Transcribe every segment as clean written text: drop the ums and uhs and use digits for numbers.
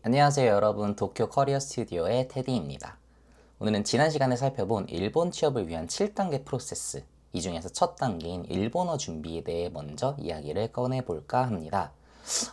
안녕하세요 여러분, 도쿄 커리어 스튜디오의 테디입니다. 오늘은 지난 시간에 살펴본 일본 취업을 위한 7단계 프로세스, 이 중에서 첫 단계인 일본어 준비에 대해 먼저 이야기를 꺼내볼까 합니다.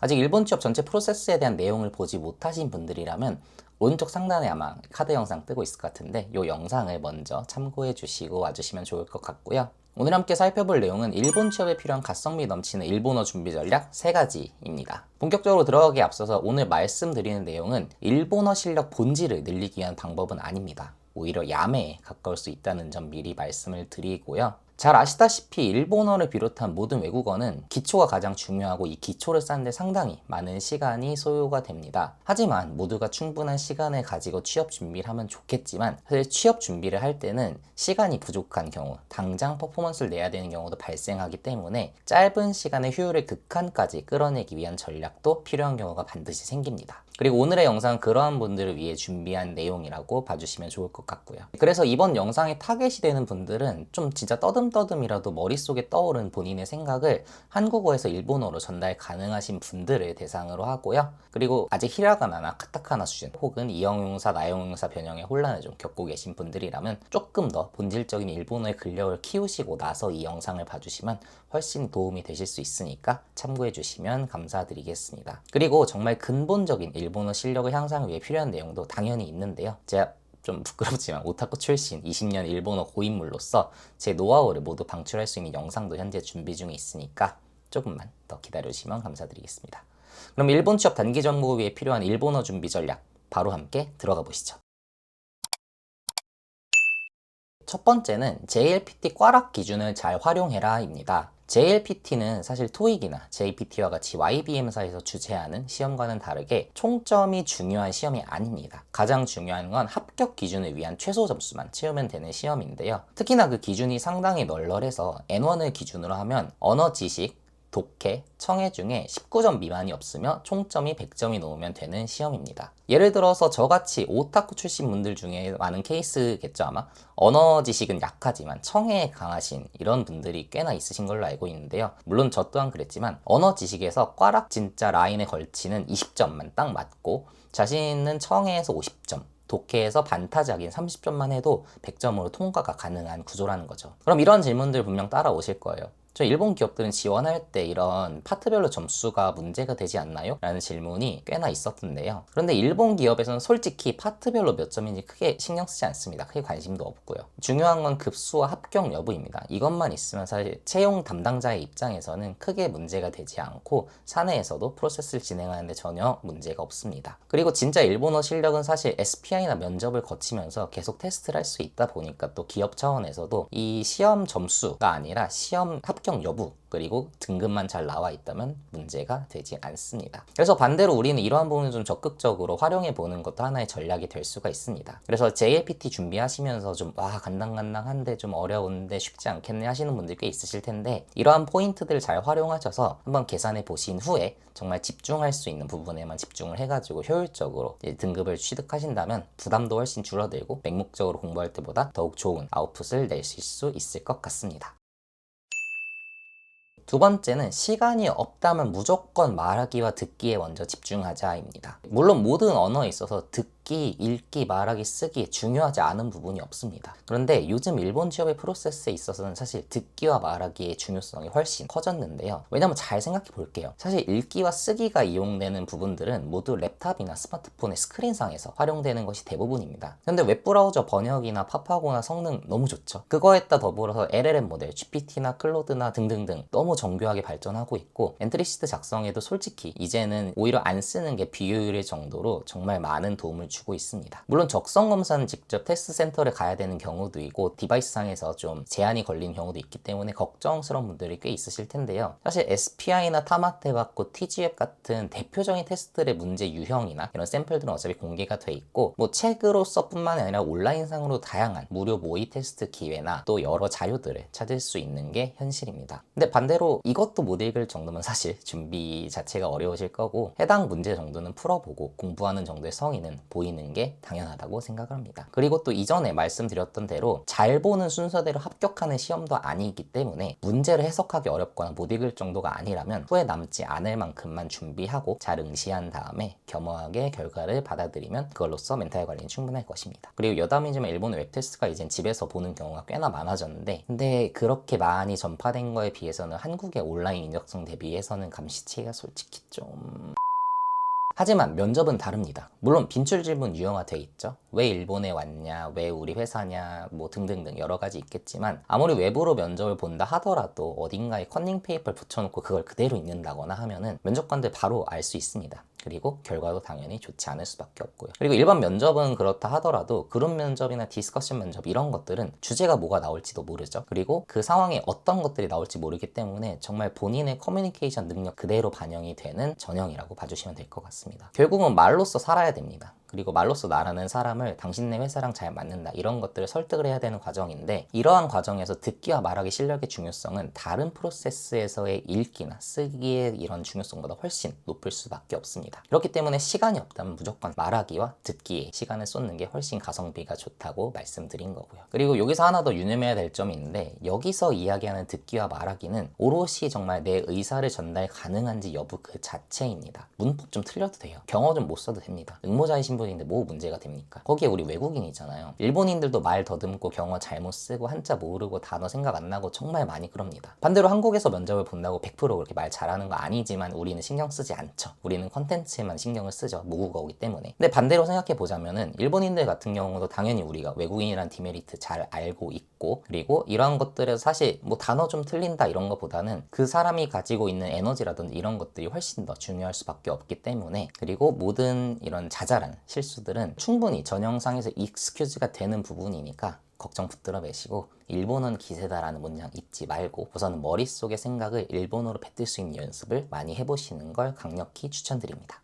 아직 일본 취업 전체 프로세스에 대한 내용을 보지 못하신 분들이라면 오른쪽 상단에 아마 카드 영상 뜨고 있을 것 같은데 이 영상을 먼저 참고해 주시고 와주시면 좋을 것 같고요. 오늘 함께 살펴볼 내용은 일본 취업에 필요한 가성비 넘치는 일본어 준비 전략 3가지입니다. 본격적으로 들어가기에 앞서서 오늘 말씀드리는 내용은 일본어 실력 본질을 늘리기 위한 방법은 아닙니다. 오히려 야매에 가까울 수 있다는 점 미리 말씀을 드리고요. 잘 아시다시피 일본어를 비롯한 모든 외국어는 기초가 가장 중요하고 이 기초를 쌓는 데 상당히 많은 시간이 소요가 됩니다. 하지만 모두가 충분한 시간을 가지고 취업 준비를 하면 좋겠지만 사실 취업 준비를 할 때는 시간이 부족한 경우, 당장 퍼포먼스를 내야 되는 경우도 발생하기 때문에 짧은 시간에 효율을 극한까지 끌어내기 위한 전략도 필요한 경우가 반드시 생깁니다. 그리고 오늘의 영상은 그러한 분들을 위해 준비한 내용이라고 봐주시면 좋을 것 같고요. 그래서 이번 영상에 타겟이 되는 분들은 좀 진짜 떠듬떠듬이라도 머릿속에 떠오른 본인의 생각을 한국어에서 일본어로 전달 가능하신 분들을 대상으로 하고요. 그리고 아직 히라가나나 카타카나 수준 혹은 이형용사, 나형용사 변형의 혼란을 좀 겪고 계신 분들이라면 조금 더 본질적인 일본어의 근력을 키우시고 나서 이 영상을 봐주시면 훨씬 도움이 되실 수 있으니까 참고해 주시면 감사드리겠습니다. 그리고 정말 근본적인 일본어 실력을 향상을 위해 필요한 내용도 당연히 있는데요. 제가 좀 부끄럽지만 오타쿠 출신 20년 일본어 고인물로서 제 노하우를 모두 방출할 수 있는 영상도 현재 준비 중에 있으니까 조금만 더 기다려주시면 감사드리겠습니다. 그럼 일본 취업 단기 정보 위해 필요한 일본어 준비 전략 바로 함께 들어가 보시죠. 첫 번째는 JLPT 꽈락 기준을 잘 활용해라입니다. JLPT는 사실 토익이나 JPT와 같이 YBM사에서 주최하는 시험과는 다르게 총점이 중요한 시험이 아닙니다. 가장 중요한 건 합격 기준을 위한 최소 점수만 채우면 되는 시험인데요. 특히나 그 기준이 상당히 널널해서 N1을 기준으로 하면 언어 지식, 독해, 청해 중에 19점 미만이 없으며 총점이 100점이 넘으면 되는 시험입니다. 예를 들어서 저같이 오타쿠 출신 분들 중에 많은 케이스겠죠 아마. 언어 지식은 약하지만 청해에 강하신 이런 분들이 꽤나 있으신 걸로 알고 있는데요. 물론 저 또한 그랬지만 언어 지식에서 꽈락 진짜 라인에 걸치는 20점만 딱 맞고 자신은 청해에서 50점, 독해에서 반타작인 30점만 해도 100점으로 통과가 가능한 구조라는 거죠. 그럼 이런 질문들 분명 따라오실 거예요. 저 일본 기업들은 지원할 때 이런 파트별로 점수가 문제가 되지 않나요? 라는 질문이 꽤나 있었던데요. 그런데 일본 기업에서는 솔직히 파트별로 몇 점인지 크게 신경 쓰지 않습니다. 크게 관심도 없고요. 중요한 건 급수와 합격 여부입니다. 이것만 있으면 사실 채용 담당자의 입장에서는 크게 문제가 되지 않고 사내에서도 프로세스를 진행하는데 전혀 문제가 없습니다. 그리고 진짜 일본어 실력은 사실 SPI나 면접을 거치면서 계속 테스트를 할 수 있다 보니까 또 기업 차원에서도 이 시험 점수가 아니라 시험 합격 여부 그리고 등급만 잘 나와 있다면 문제가 되지 않습니다. 그래서 반대로 우리는 이러한 부분을 좀 적극적으로 활용해 보는 것도 하나의 전략이 될 수가 있습니다. 그래서 JLPT 준비하시면서 좀 간당간당한데 좀 어려운데 쉽지 않겠네 하시는 분들 꽤 있으실 텐데 이러한 포인트들을 잘 활용하셔서 한번 계산해 보신 후에 정말 집중할 수 있는 부분에만 집중을 해가지고 효율적으로 등급을 취득하신다면 부담도 훨씬 줄어들고 맹목적으로 공부할 때보다 더욱 좋은 아웃풋을 내실 수 있을 것 같습니다. 두 번째는 시간이 없다면 무조건 말하기와 듣기에 먼저 집중하자입니다. 물론 모든 언어에 있어서 듣기, 읽기, 말하기, 쓰기 중요하지 않은 부분이 없습니다. 그런데 요즘 일본 취업의 프로세스에 있어서는 사실 듣기와 말하기의 중요성이 훨씬 커졌는데요. 왜냐면 잘 생각해 볼게요. 사실 읽기와 쓰기가 이용되는 부분들은 모두 랩탑이나 스마트폰의 스크린상에서 활용되는 것이 대부분입니다. 근데 웹브라우저 번역이나 팝하고나 성능 너무 좋죠. 그거에다 더불어서 LLM 모델, GPT나 클로드나 등등등 너무 정교하게 발전하고 있고 엔트리시트 작성에도 솔직히 이제는 오히려 안 쓰는 게 비효율일 정도로 정말 많은 도움을 주고 있습니다. 물론 적성 검사는 직접 테스트 센터를 가야 되는 경우도 있고 디바이스상에서 좀 제한이 걸리는 경우도 있기 때문에 걱정스러운 분들이 꽤 있으실 텐데요. 사실 SPI나 타마테바코, TGF 같은 대표적인 테스트들의 문제 유형이나 이런 샘플들은 어차피 공개가 돼 있고 책으로서뿐만 아니라 온라인상으로 다양한 무료 모의 테스트 기회나 또 여러 자료들을 찾을 수 있는 게 현실입니다. 근데 반대로 이것도 못 읽을 정도면 사실 준비 자체가 어려우실 거고 해당 문제 정도는 풀어보고 공부하는 정도의 성의는 보이는 게 당연하다고 생각을 합니다. 그리고 또 이전에 말씀드렸던 대로 잘 보는 순서대로 합격하는 시험도 아니기 때문에 문제를 해석하기 어렵거나 못 읽을 정도가 아니라면 후회 남지 않을 만큼만 준비하고 잘 응시한 다음에 겸허하게 결과를 받아들이면 그걸로써 멘탈 관리는 충분할 것입니다. 그리고 여담이지만 일본의 웹테스트가 이젠 집에서 보는 경우가 꽤나 많아졌는데, 근데 그렇게 많이 전파된 거에 비해서는 한국의 온라인 인적성 대비해서는 감시체가 솔직히 좀... 하지만 면접은 다릅니다. 물론 빈출 질문 유형화돼 있죠. 왜 일본에 왔냐, 왜 우리 회사냐, 뭐 등등등 여러 가지 있겠지만 아무리 외부로 면접을 본다 하더라도 어딘가에 컨닝 페이퍼를 붙여놓고 그걸 그대로 읽는다거나 하면은 면접관들 바로 알 수 있습니다. 그리고 결과도 당연히 좋지 않을 수밖에 없고요. 그리고 일반 면접은 그렇다 하더라도 그룹 면접이나 디스커션 면접 이런 것들은 주제가 뭐가 나올지도 모르죠. 그리고 그 상황에 어떤 것들이 나올지 모르기 때문에 정말 본인의 커뮤니케이션 능력 그대로 반영이 되는 전형이라고 봐주시면 될 것 같습니다. 결국은 말로써 살아야 됩니다. 그리고 말로써 나라는 사람을 당신네 회사랑 잘 맞는다 이런 것들을 설득을 해야 되는 과정인데, 이러한 과정에서 듣기와 말하기 실력의 중요성은 다른 프로세스에서의 읽기나 쓰기의 이런 중요성보다 훨씬 높을 수밖에 없습니다. 그렇기 때문에 시간이 없다면 무조건 말하기와 듣기에 시간을 쏟는 게 훨씬 가성비가 좋다고 말씀드린 거고요. 그리고 여기서 하나 더 유념해야 될 점이 있는데, 여기서 이야기하는 듣기와 말하기는 오롯이 정말 내 의사를 전달 가능한지 여부 그 자체입니다. 문법 좀 틀려도 돼요. 경어 좀 못 써도 됩니다. 응모자이신 분인데 뭐 문제가 됩니까? 거기에 우리 외국인이잖아요. 일본인들도 말 더듬고 경어 잘못 쓰고 한자 모르고 단어 생각 안 나고 정말 많이 그럽니다. 반대로 한국에서 면접을 본다고 100% 그렇게 말 잘하는 거 아니지만 우리는 신경 쓰지 않죠. 우리는 컨텐츠에만 신경을 쓰죠. 모국어이기 때문에. 근데 반대로 생각해 보자면은 일본인들 같은 경우도 당연히 우리가 외국인이란 디메리트 잘 알고 있고, 그리고 이러한 것들에서 사실 뭐 단어 좀 틀린다 이런 것보다는 그 사람이 가지고 있는 에너지라든지 이런 것들이 훨씬 더 중요할 수밖에 없기 때문에, 그리고 모든 이런 자잘한 실수들은 충분히 전 영상에서 익스큐즈가 되는 부분이니까 걱정 붙들어 매시고 일본어는 기세다라는 문장 잊지 말고 우선은 머릿속의 생각을 일본어로 뱉을 수 있는 연습을 많이 해보시는 걸 강력히 추천드립니다.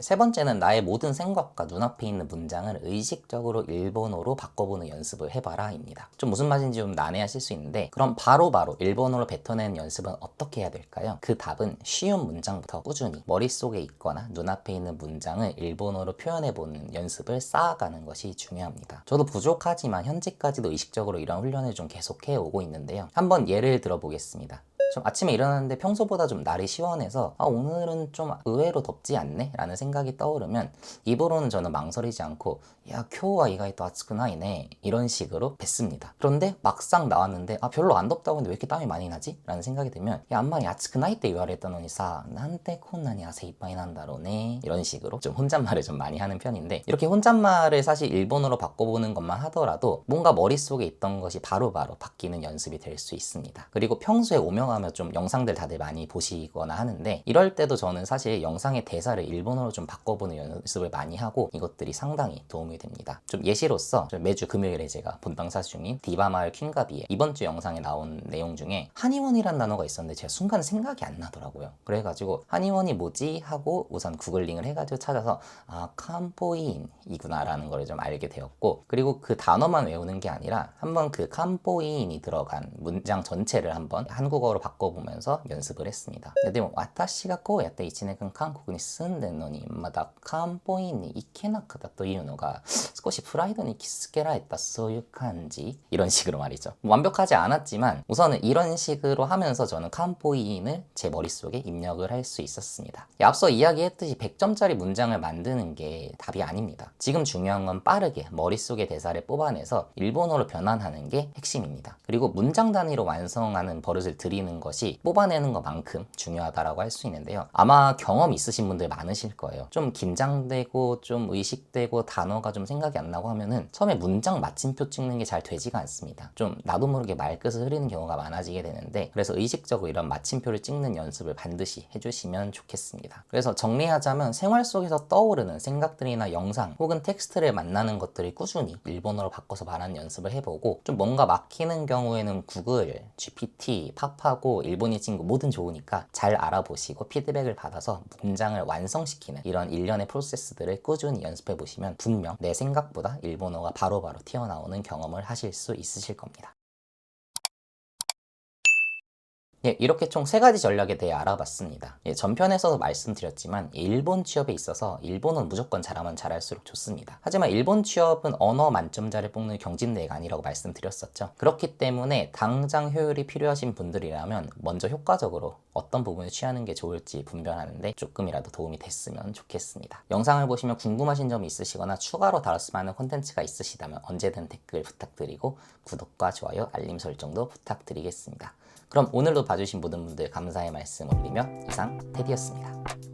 세 번째는 나의 모든 생각과 눈앞에 있는 문장을 의식적으로 일본어로 바꿔보는 연습을 해봐라 입니다. 좀 무슨 말인지 좀 난해하실 수 있는데, 그럼 바로바로 일본어로 뱉어내는 연습은 어떻게 해야 될까요? 그 답은 쉬운 문장부터 꾸준히 머릿속에 있거나 눈앞에 있는 문장을 일본어로 표현해보는 연습을 쌓아가는 것이 중요합니다. 저도 부족하지만 현재까지도 의식적으로 이런 훈련을 좀 계속해 오고 있는데요. 한번 예를 들어보겠습니다. 좀 아침에 일어났는데 평소보다 좀 날이 시원해서 오늘은 좀 의외로 덥지 않네? 라는 생각이 떠오르면 입으로는 저는 망설이지 않고 야, 쿄우와 이가이토 아츠쿠나이네 이런 식으로 뱉습니다. 그런데 막상 나왔는데 별로 안 덥다고 했는데 왜 이렇게 땀이 많이 나지? 라는 생각이 들면 야, 안마니 아츠쿠나이 때言われたのにさ 난데 콘나니 아세 이빠이 난다로네 이런 식으로 좀 혼잣말을 좀 많이 하는 편인데, 이렇게 혼잣말을 사실 일본어로 바꿔보는 것만 하더라도 뭔가 머릿속에 있던 것이 바로바로 바뀌는 연습이 될 수 있습니다. 그리고 평소에 오명하면 좀 영상들 다들 많이 보시거나 하는데, 이럴 때도 저는 사실 영상의 대사를 일본어로 좀 바꿔보는 연습을 많이 하고 이것들이 상당히 도움이 됩니다. 좀 예시로서 매주 금요일에 제가 본방사수 중인 디바마을 퀸가비의 이번 주 영상에 나온 내용 중에 한의원이란 단어가 있었는데 제가 순간 생각이 안 나더라고요. 그래가지고 한의원이 뭐지? 하고 우선 구글링을 해가지고 찾아서 칸포인이구나 라는 걸 좀 알게 되었고, 그리고 그 단어만 외우는 게 아니라 한번 그 칸포인이 들어간 문장 전체를 한번 한국어로 바꿔보면서 연습을 했습니다. 근데 뭐 와타시가こうやって1年間韓国に住んでるのにまだ漢方院に行けなかったというのが少しプライドに傷つけられたそういう感じ? 이런 식으로 말이죠. 완벽하지 않았지만 우선은 이런 식으로 하면서 저는 칸포인을 제 머릿속에 입력을 할 수 있었습니다. 앞서 이야기했듯이 100점짜리 문장을 만드는 게 답이 아닙니다. 지금 중요한 건 빠르게 머릿속의 대사를 뽑아내서 일본어로 변환하는 게 핵심입니다. 그리고 문장 단위로 완성하는 버릇을 들이는 것이 뽑아내는 것만큼 중요하다고 할 수 있는데요. 아마 경험 있으신 분들 많으실 거예요. 좀 긴장되고 좀 의식되고 단어가 좀 생각이 안 나고 하면은 처음에 문장 마침표 찍는 게 잘 되지가 않습니다. 좀 나도 모르게 말끝을 흐리는 경우가 많아지게 되는데, 그래서 의식적으로 이런 마침표를 찍는 연습을 반드시 해주시면 좋겠습니다. 그래서 정리하자면 생활 속에서 떠오르는 생각들이나 영상 혹은 텍스트를 만나는 것들을 꾸준히 일본어로 바꿔서 말하는 연습을 해보고, 좀 뭔가 막히는 경우에는 구글, GPT, 팝하고 일본인 친구 뭐든 좋으니까 잘 알아보시고 피드백을 받아서 문장을 완성시키는 이런 일련의 프로세스들을 꾸준히 연습해 보시면 분명 내 생각보다 일본어가 바로바로 튀어나오는 경험을 하실 수 있으실 겁니다. 예, 이렇게 총 3가지 전략에 대해 알아봤습니다. 예, 전편에서도 말씀드렸지만 일본 취업에 있어서 일본은 무조건 잘하면 잘할수록 좋습니다. 하지만 일본 취업은 언어 만점자를 뽑는 경진대회가 아니라고 말씀드렸었죠. 그렇기 때문에 당장 효율이 필요하신 분들이라면 먼저 효과적으로 어떤 부분을 취하는 게 좋을지 분별하는데 조금이라도 도움이 됐으면 좋겠습니다. 영상을 보시면 궁금하신 점이 있으시거나 추가로 다뤘으면 하는 콘텐츠가 있으시다면 언제든 댓글 부탁드리고 구독과 좋아요, 알림 설정도 부탁드리겠습니다. 그럼 오늘도 봐주신 모든 분들 감사의 말씀 올리며 이상 테디였습니다.